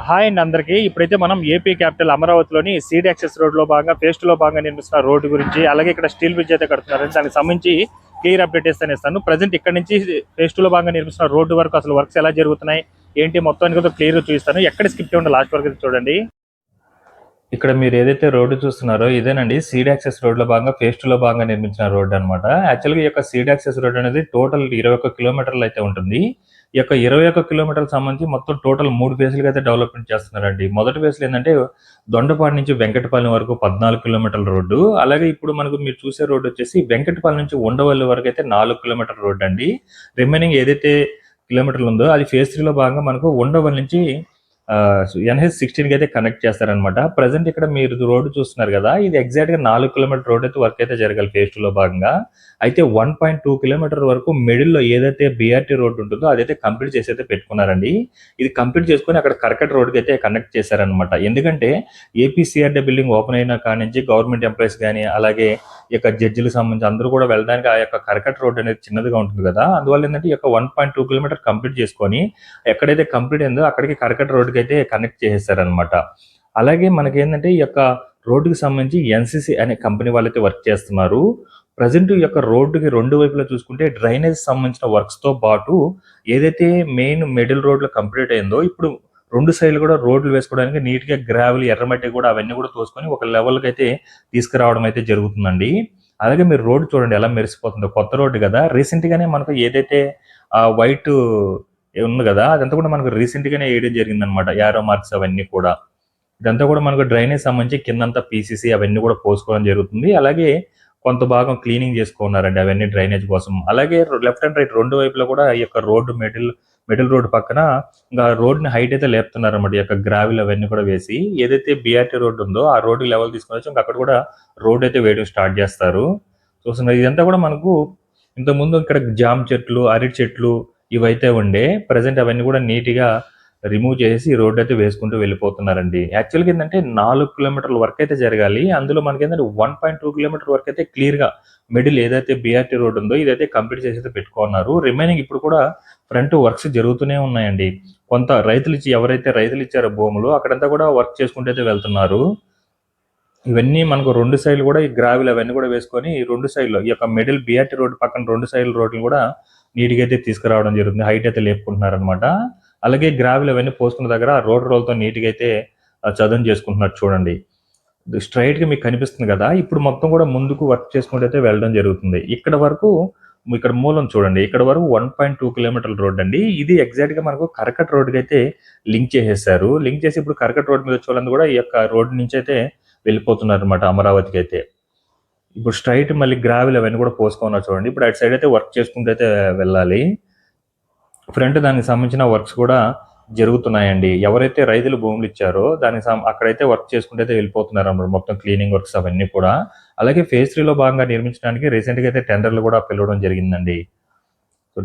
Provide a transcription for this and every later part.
Hi అండి అందరికీ. ఇప్పుడైతే మనం ఏపీ క్యాపిటల్ అమరావతిలోని సీడ్ యాక్సెస్ రోడ్లో భాగంగా ఫేస్ట్లో భాగంగా నిర్మిస్తున్న రోడ్డు గురించి, అలాగే ఇక్కడ స్టీల్ బ్రిడ్జ్ అయితే కడుతున్నారని దానికి సంబంధించి క్లియర్ అప్డేట్ ఇస్తాను. ప్రజెంట్ ఇక్కడ నుంచి ఫేస్ట్లో భాగంగా నిర్మిస్తున్న రోడ్డు వరకు అసలు వర్క్స్ ఎలా జరుగుతున్నాయి ఏంటి మొత్తానికి కూడా క్లియర్గా చూపిస్తాను. ఎక్కడ స్కిప్ చేయండి, లాస్ట్ వరకు చూడండి. ఇక్కడ మీరు ఏదైతే రోడ్డు చూస్తున్నారో ఇదేనండి సీడ్ యాక్సెస్ రోడ్లో భాగంగా ఫేజ్ 2లో భాగంగా నిర్మించిన రోడ్డు అనమాట. యాక్చువల్గా ఈ యొక్క సీడ్ యాక్సెస్ రోడ్ అనేది టోటల్ 21 కిలోమీటర్లు అయితే ఉంటుంది. ఈ యొక్క 21 కిలోమీటర్లకు సంబంధించి మొత్తం టోటల్ 3 ఫేజ్లుగా అయితే డెవలప్మెంట్ చేస్తున్నారండి. మొదటి ఫేజ్లో ఏంటంటే దొండపాడు నుంచి వెంకటపాలెం వరకు 14 కిలోమీటర్ల రోడ్డు. అలాగే ఇప్పుడు మనకు మీరు చూసే రోడ్డు వచ్చేసి వెంకటపాలెం నుంచి ఉండవల్లి వరకు అయితే 4 కిలోమీటర్ల రోడ్డు అండి. రిమైనింగ్ ఏదైతే కిలోమీటర్లు ఉందో అది ఫేజ్ 3లో భాగంగా మనకు ఉండవల్లి నుంచి NH16 అయితే కనెక్ట్ చేస్తారనమాట. ప్రజెంట్ ఇక్కడ మీరు రోడ్డు చూస్తున్నారు కదా, ఇది ఎగ్జాక్ట్గా 4 కిలోమీటర్ రోడ్ అయితే వర్క్ అయితే జరగాలి ఫేజ్ 2లో భాగంగా. అయితే 1.2 కిలోమీటర్ వరకు మిడిల్లో ఏదైతే BRT రోడ్డు ఉంటుందో అదైతే కంప్లీట్ చేసి అయితే పెట్టుకున్నారండి. ఇది కంప్లీట్ చేసుకుని అక్కడ కర్కట్ రోడ్కి అయితే కనెక్ట్ చేశారనమాట. ఎందుకంటే APCRD బిల్డింగ్ ఓపెన్ అయినా కాడి నుంచి గవర్నమెంట్ ఎంప్లాయీస్ కానీ అలాగే ఈ యొక్క జడ్జిలకు సంబంధించి అందరూ కూడా వెళ్ళడానికి ఆ యొక్క కర్కట్ రోడ్ అనేది చిన్నదిగా ఉంటుంది కదా, అందువల్ల ఏంటంటే ఈ యొక్క 1.2 కిలోమీటర్ కంప్లీట్ చేసుకొని ఎక్కడైతే కంప్లీట్ అయిందో అక్కడికి కర్కట్ రోడ్కి అయితే కనెక్ట్ చేసేసారనమాట. అలాగే మనకి ఏంటంటే ఈ యొక్క రోడ్డుకి సంబంధించి NCC అనే కంపెనీ వాళ్ళైతే వర్క్ చేస్తున్నారు. ప్రజెంట్ ఈ యొక్క రోడ్డుకి రెండు వైపులా చూసుకుంటే డ్రైనేజ్ సంబంధించిన వర్క్స్తో పాటు ఏదైతే మెయిన్ మిడిల్ రోడ్లో కంప్లీట్ అయిందో ఇప్పుడు రెండు సైడ్లు కూడా రోడ్లు వేసుకోవడానికి నీట్గా గ్రావెల్ ఎర్రమట్టి కూడా అవన్నీ కూడా తోసుకొని ఒక లెవెల్కి అయితే తీసుకురావడం అయితే జరుగుతుందండి. అలాగే మీరు రోడ్డు చూడండి ఎలా మెరిసిపోతుందో, కొత్త రోడ్డు కదా. రీసెంట్గానే మనకు ఏదైతే వైట్ ఉంది కదా అదంతా కూడా మనకు రీసెంట్గానే వేయడం జరిగిందనమాట. యారో మార్క్స్ అవన్నీ కూడా. ఇదంతా కూడా మనకు డ్రైనేజ్ సంబంధించి కిందంతా PCC అవన్నీ కూడా పోసుకోవడం జరుగుతుంది. అలాగే కొంత భాగం క్లీనింగ్ చేసుకున్నారండి అవన్నీ డ్రైనేజ్ కోసం. అలాగే లెఫ్ట్ అండ్ రైట్ రెండు వైపులా కూడా ఈ యొక్క రోడ్డు మిడిల్ రోడ్డు పక్కన ఇంకా రోడ్ని హైట్ అయితే లేపుతున్నారు అనమాట. ఈ యొక్క గ్రావిల్ అవన్నీ కూడా వేసి ఏదైతే BRT రోడ్డు ఉందో ఆ రోడ్డు లెవెల్ తీసుకొని వచ్చి ఇంకా అక్కడ కూడా రోడ్ అయితే వేయడం స్టార్ట్ చేస్తారు. చూస్తున్నారు ఇదంతా కూడా మనకు ఇంతకుముందు ఇక్కడ జామ చెట్లు, అరటి చెట్లు ఇవైతే ఉండే. ప్రజెంట్ అవన్నీ కూడా నీట్గా రిమూవ్ చేసి రోడ్డు అయితే వేసుకుంటూ వెళ్ళిపోతున్నారండి. యాక్చువల్గా ఏంటంటే 4 కిలోమీటర్ల వర్క్ అయితే జరగాలి. అందులో మనకి ఏంటంటే 1.2 కిలోమీటర్ వర్క్ అయితే క్లియర్గా మిడిల్ ఏదైతే BRT రోడ్ ఉందో ఇదైతే కంప్లీట్ చేసి అయితే పెట్టుకున్నారు. రిమైనింగ్ ఇప్పుడు కూడా ఫ్రంట్ వర్క్స్ జరుగుతూనే ఉన్నాయండి. కొంత ఎవరైతే రైతులు ఇచ్చారో భూములు అక్కడంతా కూడా వర్క్ చేసుకుంటూ అయితే వెళ్తున్నారు. ఇవన్నీ మనకు రెండు సైడ్లు కూడా ఈ గ్రావిల్ అవన్నీ కూడా వేసుకొని రెండు సైడ్లో ఈ యొక్క మిడిల్ BRT రోడ్డు పక్కన రెండు సైడ్ల రోడ్లు కూడా నీట్గా అయితే తీసుకురావడం జరుగుతుంది. హైట్ అయితే లేపుకుంటున్నారనమాట. అలాగే గ్రావిల్ అవన్నీ పోసుకున్న దగ్గర రోడ్ రోల్తో నీట్గా అయితే చదును చేసుకుంటున్నారు చూడండి. స్ట్రైట్గా మీకు కనిపిస్తుంది కదా. ఇప్పుడు మొత్తం కూడా ముందుకు వర్క్ చేసుకుంటూ అయితే వెళ్ళడం జరుగుతుంది. ఇక్కడ వరకు ఇక్కడ మూలం చూడండి, ఇక్కడ వరకు 1.2 కిలోమీటర్ల రోడ్ అండి. ఇది ఎగ్జాక్ట్గా మనకు కర్కట్ రోడ్కి అయితే లింక్ చేసేసారు. లింక్ చేసి ఇప్పుడు కర్కట్ రోడ్ మీద వచ్చే వాళ్ళందరూ కూడా ఈ యొక్క రోడ్ నుంచి అయితే వెళ్ళిపోతున్నారు అనమాట అమరావతికి అయితే. ఇప్పుడు స్ట్రైట్ మళ్ళీ గ్రావిల్ అవన్నీ కూడా పోసుకున్నారు చూడండి. ఇప్పుడు అటు సైడ్ అయితే వర్క్ చేసుకుంటూ అయితే వెళ్ళాలి. ఫ్రంట్ దానికి సంబంధించిన వర్క్స్ కూడా జరుగుతున్నాయండి. ఎవరైతే రైతులు భూములు ఇచ్చారో దానికి అక్కడైతే వర్క్ చేసుకుంటూ అయితే వెళ్ళిపోతున్నారు అన్నమాట. మొత్తం క్లీనింగ్ వర్క్స్ అవన్నీ కూడా. అలాగే ఫేజ్ 3లో భాగంగా నిర్మించడానికి రీసెంట్గా అయితే టెండర్లు కూడా పిలవడం జరిగిందండి.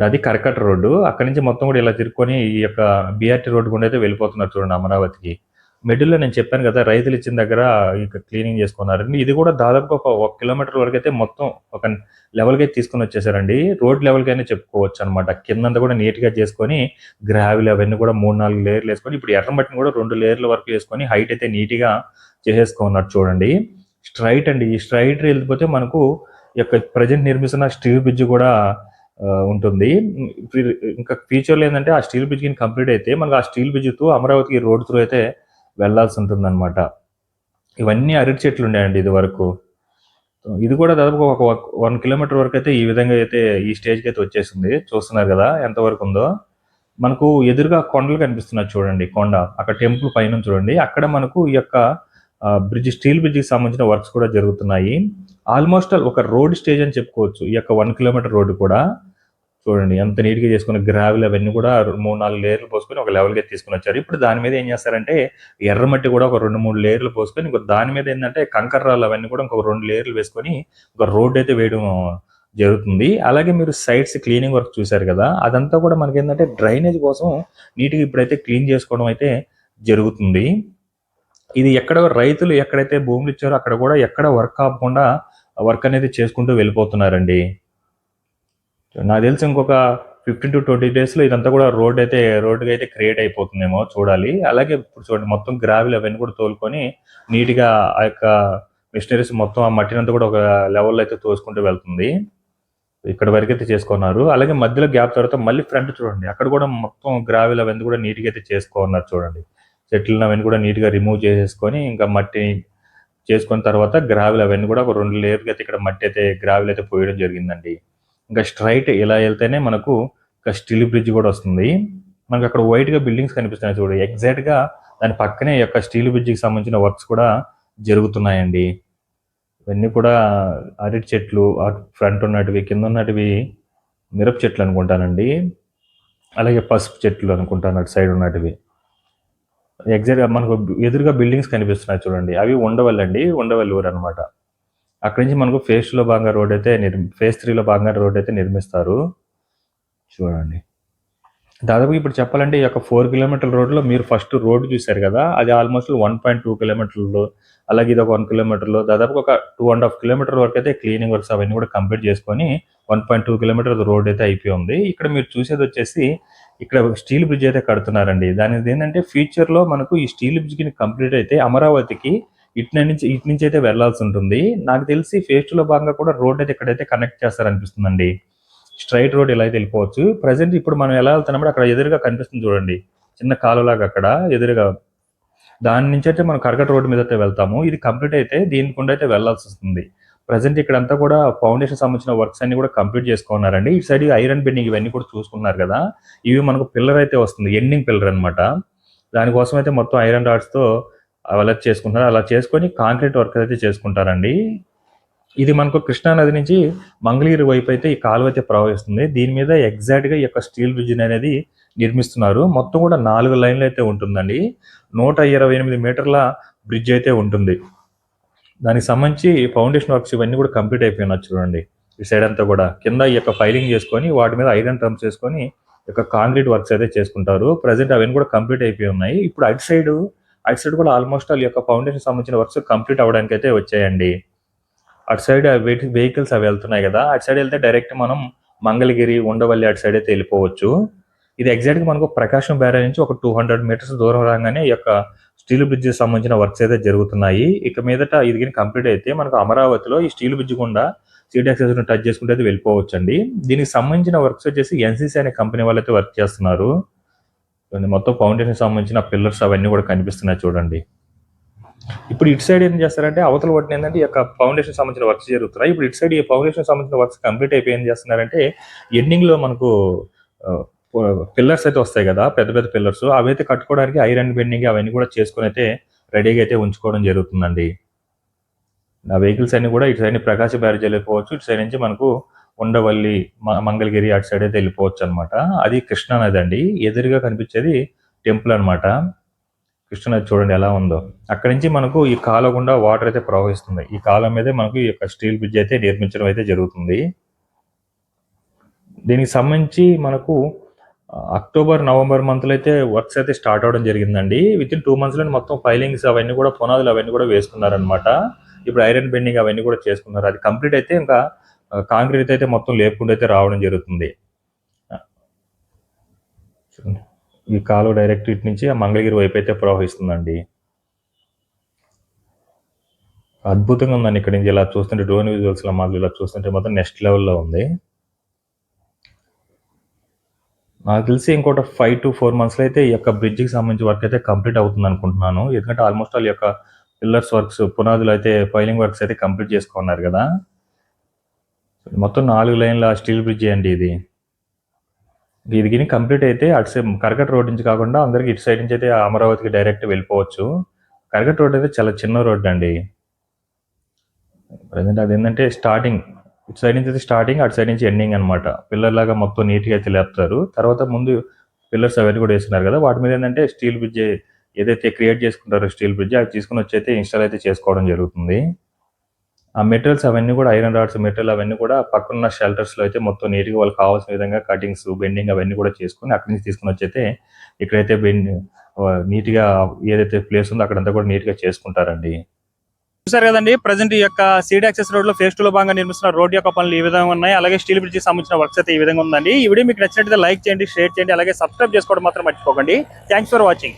అది కర్కట్ రోడ్డు. అక్కడి నుంచి మొత్తం కూడా ఇలా తిరుక్కొని ఈ యొక్క BRT రోడ్డు కూడా అయితే వెళ్ళిపోతున్నారు చూడండి అమరావతికి. మిడిల్లో నేను చెప్పాను కదా రైతులు ఇచ్చిన దగ్గర ఇక క్లీనింగ్ చేసుకున్నారండి. ఇది కూడా దాదాపు ఒక కిలోమీటర్ వరకు అయితే మొత్తం ఒక లెవెల్కి అయితే తీసుకుని వచ్చేసారండి. రోడ్ లెవెల్కైనా చెప్పుకోవచ్చు అనమాట. కిందంతా కూడా నీట్గా చేసుకొని గ్రావిల్ అవన్నీ కూడా 3-4 లేయర్లు వేసుకొని ఇప్పుడు ఎర్రమట్టిని కూడా 2 లేయర్ల వరకు వేసుకొని హైట్ అయితే నీట్గా చేసేసుకున్నారు చూడండి. స్ట్రైట్ అండి. ఈ స్ట్రైట్ వెళ్ళిపోతే మనకు ఈ యొక్క ప్రజెంట్ నిర్మిస్తున్న స్టీల్ బ్రిడ్జ్ కూడా ఉంటుంది. ఇంకా ఫ్యూచర్లో ఏంటంటే ఆ స్టీల్ బ్రిడ్జ్ కంప్లీట్ అయితే మనకు ఆ స్టీల్ బ్రిడ్జ్ త్రూ అమరావతికి రోడ్ త్రూ అయితే వెళ్లాల్సి ఉంటుంది అనమాట. ఇవన్నీ అరటి చెట్లు ఉన్నాయండి ఇది వరకు. ఇది కూడా దాదాపు ఒక 1 కిలోమీటర్ వరకు అయితే ఈ విధంగా అయితే ఈ స్టేజ్కి అయితే వచ్చేసింది. చూస్తున్నారు కదా ఎంతవరకు ఉందో. మనకు ఎదురుగా కొండలు కనిపిస్తున్నాయి చూడండి. కొండ అక్కడ టెంపుల్ పైన చూడండి. అక్కడ మనకు ఈ యొక్క స్టీల్ బ్రిడ్జ్కి సంబంధించిన వర్క్స్ కూడా జరుగుతున్నాయి. ఆల్మోస్ట్ ఒక రోడ్ స్టేజ్ అని చెప్పుకోవచ్చు ఈ యొక్క 1 కిలోమీటర్ రోడ్డు కూడా. చూడండి ఎంత నీట్గా చేసుకుని గ్రావిల్ అవన్నీ కూడా 3-4 లేయర్లు పోసుకొని ఒక లెవెల్గా తీసుకుని వచ్చారు. ఇప్పుడు దాని మీద ఏం చేస్తారంటే ఎర్రమట్టి కూడా ఒక 2-3 లేయర్లు పోసుకొని ఇంకో దాని మీద ఏంటంటే కంకర రాళ్ళు అవన్నీ కూడా ఇంకొక 2 లేయర్లు వేసుకొని ఒక రోడ్ అయితే వేయడం జరుగుతుంది. అలాగే మీరు సైడ్స్ క్లీనింగ్ వర్క్ చూశారు కదా, అదంతా కూడా మనకి ఏంటంటే డ్రైనేజ్ కోసం నీట్గా ఇప్పుడైతే క్లీన్ చేసుకోవడం అయితే జరుగుతుంది. ఇది రైతులు ఎక్కడైతే భూములు ఇచ్చారో అక్కడ కూడా ఎక్కడ వర్క్ ఆపకుండా వర్క్ అనేది చేసుకుంటూ వెళ్ళిపోతున్నారండి. నాకు తెలిసి ఇంకొక 15 to 20 డేస్‌లో ఇదంతా కూడా రోడ్డుకైతే క్రియేట్ అయిపోతుందేమో చూడాలి. అలాగే ఇప్పుడు చూడండి మొత్తం గ్రావెల్ అవన్నీ కూడా తోలుకొని నీట్‌గా ఆ యొక్క మిషనరీస్ మొత్తం ఆ మట్టినంతా కూడా ఒక లెవెల్‌లో అయితే తోసుకుంటూ వెళ్తుంది. ఇక్కడ వరకైతే చేసుకున్నారు. అలాగే మధ్యలో గ్యాప్ తర్వాత మళ్ళీ ఫ్రంట్ చూడండి. అక్కడ కూడా మొత్తం గ్రావెల్ అవన్నీ కూడా నీట్‌గా అయితే చేసుకున్నారు చూడండి. చెట్లను అవన్నీ కూడా నీట్‌గా రిమూవ్ చేసేసుకొని ఇంకా మట్టి చేసుకున్న తర్వాత గ్రావెల్ అవన్నీ కూడా ఒక 2 లేయర్‌గా అయితే ఇక్కడ మట్టి అయితే గ్రావెల్ అయితే పోయడం జరిగిందండి. ఇంకా స్ట్రైట్ ఇలా వెళ్తేనే మనకు ఒక స్టీల్ బ్రిడ్జ్ కూడా వస్తుంది. మనకు అక్కడ వైట్‌గా బిల్డింగ్స్ కనిపిస్తున్నాయి చూడు. ఎగ్జాక్ట్‌గా దాని పక్కనే ఈ యొక్క స్టీల్ బ్రిడ్జ్‌కి సంబంధించిన వర్క్స్ కూడా జరుగుతున్నాయండి. ఇవన్నీ కూడా అరటి చెట్లు ఫ్రంట్ ఉన్నటివి, కింద ఉన్నటివి మిరప చెట్లు అనుకుంటానండి. అలాగే పసుపు చెట్లు అనుకుంటాను అటు సైడ్ ఉన్నటివి. ఎగ్జాక్ట్‌గా మనకు ఎదురుగా బిల్డింగ్స్ కనిపిస్తున్నాయి చూడండి. అవి ఉండవల్లి అండి. ఉండవల్లి ఊరు అనమాట. అక్కడి నుంచి మనకు ఫేజ్ 2లో భాగంగా ఫేజ్ 3లో భాగంగా రోడ్ అయితే నిర్మిస్తారు. చూడండి. దాదాపు ఇప్పుడు చెప్పాలంటే ఈ యొక్క 4 కిలోమీటర్ల రోడ్‌లో మీరు ఫస్ట్ రోడ్ చూసారు కదా! అది ఆల్మోస్ట్ 1.2 కిలోమీటర్లు. అలాగే ఇదొక 1 కిలోమీటర్లు దాదాపుగా ఒక 2 ½ కిలోమీటర్ వరకైతే క్లీనింగ్ వర్క్స్ అవన్నీ కూడా కంప్లీట్ చేసుకొని 1.2 కిలోమీటర్స్ రోడ్ అయితే అయిపోయి ఉంది. ఇక్కడ మీరు చూసేదొచ్చేసి ఇక్కడ స్టీల్ బ్రిడ్జ్ అయితే కడుతున్నారండి. దానిదేంటంటే ఫ్యూచర్‌లో మనకు ఈ స్టీల్ బ్రిడ్జ్ కంప్లీట్ అయితే అమరావతికి ఇటు నుంచి అయితే వెళ్లాల్సి ఉంటుంది. నాకు తెలిసి ఫేజ్ 2లో భాగంగా కూడా రోడ్ అయితే ఇక్కడైతే కనెక్ట్ చేస్తారనిపిస్తుందండి. స్ట్రైట్ రోడ్ ఇలా అయితే వెళ్ళిపోవచ్చు. ప్రెజెంట్ ఇప్పుడు మనం ఎలా వెళ్తున్నామో అక్కడ ఎదురుగా కనిపిస్తుంది చూడండి. చిన్న కాలువలాగా అక్కడ ఎదురుగా. దాని నుంచి అయితే మనం కర్కట రోడ్ మీద అయితే వెళ్తాము. ఇది కంప్లీట్ అయితే దీని గుండా అయితే వెళ్లాల్సి వస్తుంది. ప్రెజెంట్ ఇక్కడంతా కూడా ఫౌండేషన్ సంబంధించిన వర్క్స్ అన్ని కూడా కంప్లీట్ చేసుకున్నారండి. ఇటు సైడ్ ఐరన్ బెండింగ్ ఇవన్నీ కూడా చూసుకున్నారు కదా! ఇవి మనకు పిల్లర్ అయితే వస్తుంది. ఎండింగ్ పిల్లర్ అనమాట. దానికోసం అయితే మొత్తం ఐరన్ రాడ్స్‌తో అలా చేసుకుంటున్నారు. అలా చేసుకొని కాంక్రీట్ వర్క్ అయితే చేసుకుంటారండి. ఇది మనకు కృష్ణా నది నుంచి మంగళగిరి వైపు అయితే ఈ కాలువ అయితే ప్రవహిస్తుంది. దీని మీద ఎగ్జాక్ట్‌గా ఈ యొక్క స్టీల్ బ్రిడ్జ్ అనేది నిర్మిస్తున్నారు. మొత్తం కూడా 4 లైన్‌లు అయితే ఉంటుందండి. 128 మీటర్ల బ్రిడ్జ్ అయితే ఉంటుంది. దానికి సంబంధించి ఫౌండేషన్ వర్క్స్ ఇవన్నీ కూడా కంప్లీట్ అయిపోయినాయి చూడండి. ఈ సైడ్ అంతా కూడా కింద ఈ యొక్క ఫైలింగ్ చేసుకొని వాటి మీద ఐరన్ డ్రమ్స్ చేసుకొని ఈ యొక్క కాంక్రీట్ వర్క్స్ అయితే చేసుకుంటారు. ప్రెజెంట్ అవన్నీ కూడా కంప్లీట్ అయిపోయి ఉన్నాయి. ఇప్పుడు అటు సైడ్ కూడా ఆల్మోస్ట్ ఆల్ ఈ యొక్క ఫౌండేషన్ సంబంధించిన వర్క్స్ కంప్లీట్ అవ్వడానికి అయితే వచ్చాయండి. అటు సైడ్ వెహికల్స్ అవి వెళ్తున్నాయి కదా! అటు సైడ్ వెళ్తే డైరెక్ట్ మనం మంగళగిరి, ఉండవల్లి అటు సైడ్ అయితే వెళ్ళిపోవచ్చు. ఇది ఎగ్జాక్ట్‌గా మనకు ప్రకాశం బ్యారేజ్ నుంచి ఒక 200 మీటర్స్ దూరం రాగానే ఈ యొక్క స్టీల్ బ్రిడ్జ్‌కి సంబంధించిన వర్క్స్ అయితే జరుగుతున్నాయి. ఇక మీదట ఇది గిన కంప్లీట్ అయితే మనకు అమరావతిలో ఈ స్టీల్ బ్రిడ్జ్ గుండా సీడీ యాక్సెస్‌ని టచ్ చేసుకుంటే అయితే వెళ్ళిపోవచ్చండి. దీనికి సంబంధించిన వర్క్స్ వచ్చేసి ఎన్‌సీసీ అనే కంపెనీ వాళ్ళైతే వర్క్ చేస్తున్నారు. మొత్తం ఫౌండేషన్‌కి సంబంధించిన పిల్లర్స్ అవన్నీ కూడా కనిపిస్తున్నాయి చూడండి. ఇప్పుడు ఇటు సైడ్ ఏం చేస్తారంటే అవతల ఒడ్డున ఏంటంటే ఈ యొక్క ఫౌండేషన్ సంబంధించిన వర్క్స్ జరుగుతున్నాయి. ఇప్పుడు ఇటు సైడ్ ఈ ఫౌండేషన్ సంబంధించిన వర్క్స్ కంప్లీట్ అయిపోయి ఏం చేస్తున్నారంటే ఎండింగ్‌లో మనకు పిల్లర్స్ అయితే వస్తాయి కదా! పెద్ద పెద్ద పిల్లర్స్ అవైతే కట్టుకోవడానికి ఐరన్ బెండింగ్ అవన్నీ కూడా చేసుకొని అయితే రెడీగా అయితే ఉంచుకోవడం జరుగుతుందండి. ఆ వెహికల్స్ అన్ని కూడా ఇటు సైడ్ ప్రకాశం బ్యారేజ్ వెళ్ళిపోవచ్చు. ఇటు సైడ్ నుంచి మనకు ఉండవల్లి, మంగళగిరి అటు సైడ్ అయితే వెళ్ళిపోవచ్చు అనమాట. అది కృష్ణా నది అండి. ఎదురుగా కనిపించేది టెంపుల్ అనమాట. కృష్ణానది చూడండి ఎలా ఉందో. అక్కడి నుంచి మనకు ఈ కాలువ గుండా వాటర్ అయితే ప్రవహిస్తుంది. ఈ కాలువ మీదే మనకు ఈ యొక్క స్టీల్ బ్రిడ్జ్ అయితే నిర్మించడం అయితే జరుగుతుంది. దీనికి సంబంధించి మనకు అక్టోబర్, నవంబర్ మంత్‌లో అయితే వర్క్స్ అయితే స్టార్ట్ అవ్వడం జరిగిందండి. వితిన్ 2 మంత్స్‌లోనే మొత్తం ఫైలింగ్స్ అవన్నీ కూడా పునాదులు అవన్నీ కూడా వేసుకున్నారనమాట. ఇప్పుడు ఐరన్ బెండింగ్ అవన్నీ కూడా చేసుకున్నారు. అది కంప్లీట్ అయితే ఇంకా కాంక్రీట్ అయితే మొత్తం లేపుకుంటూ అయితే రావడం జరుగుతుంది. ఈ కాలువ డైరెక్ట్ ఇటు నుంచి ఆ మంగళగిరి వైపు అయితే ప్రవహిస్తుందండి. అద్భుతంగా ఉందండి ఇక్కడ నుంచి ఇలా చూస్తుంటే డ్రోన్ విజువల్స్‌లో మాకు ఇలా చూస్తుంటే మాత్రం నెక్స్ట్ లెవెల్‌లో ఉంది. నాకు తెలిసి ఇంకోటి 5 to 4 మంత్స్‌లో అయితే ఈ యొక్క బ్రిడ్జ్‌కి సంబంధించి వర్క్ అయితే కంప్లీట్ అవుతుంది అనుకుంటున్నాను. ఎందుకంటే ఆల్మోస్ట్ ఆల్ ఈ యొక్క పిల్లర్స్ వర్క్స్, పునాదులు అయితే ఫైలింగ్ వర్క్స్ అయితే కంప్లీట్ చేసుకున్నారు కదా! మొత్తం 4 లైన్ల స్టీల్ బ్రిడ్జ్ అండి ఇది. ఇది గిని కంప్లీట్ అయితే అటు సైడ్ కరకట్ట రోడ్ నుంచి కాకుండా అందరికి ఇటు సైడ్ నుంచి అయితే అమరావతికి డైరెక్ట్ వెళ్ళిపోవచ్చు. కరకట్ట రోడ్ అయితే చాలా చిన్న రోడ్ అండి. ప్రజెంట్ అదేంటంటే స్టార్టింగ్ ఇటు సైడ్ నుంచి అయితే స్టార్టింగ్, అటు సైడ్ నుంచి ఎండింగ్ అనమాట. పిల్లర్ లాగా మొత్తం నీట్‌గా అయితే లేపుతారు. తర్వాత ముందు పిల్లర్స్ అవన్నీ కూడా వేస్తున్నారు కదా! వాటి మీద ఏంటంటే స్టీల్ బ్రిడ్జ్ ఏదైతే క్రియేట్ చేసుకుంటారో స్టీల్ బ్రిడ్జ్ అవి తీసుకొని వచ్చి అయితే ఇన్‌స్టాల్ అయితే చేసుకోవడం జరుగుతుంది. ఆ మెటీరియల్స్ అవన్నీ కూడా ఐరన్ రాడ్స్ మెటీరియల్ అవన్నీ కూడా పక్కనున్న షెల్టర్స్‌లో అయితే మొత్తం నీట్‌గా వాళ్ళకి కావాల్సిన విధంగా కటింగ్స్, బెండింగ్ అవన్నీ కూడా చేసుకొని అక్కడి నుంచి తీసుకొని వచ్చి అయితే ఇక్కడైతే నీట్‌గా ఏదైతే ప్లేస్ ఉందో అక్కడంతా కూడా నీట్‌గా చేసుకుంటారండి. చూసారు కదండి, ప్రజెంట్ ఈ యొక్క సీడ్ యాక్సెస్ రోడ్ లో ఫేజ్ 2 లో భాగంగా నిర్మిస్తున్న రోడ్ యొక్క పనులు ఈ విధంగా ఉన్నాయి. అలాగే స్టీల్ బ్రిడ్జ్ కి సంబంధించిన వర్క్స్ అయితే ఈ విధంగా ఉందండి. ఈ వీడియో మీకు నచ్చినట్లయితే లైక్ చేయండి, షేర్ చేయండి, అలాగే సబ్స్క్రైబ్ చేసుకోవడం మాత్రం మర్చిపోకండి. Thanks for watching.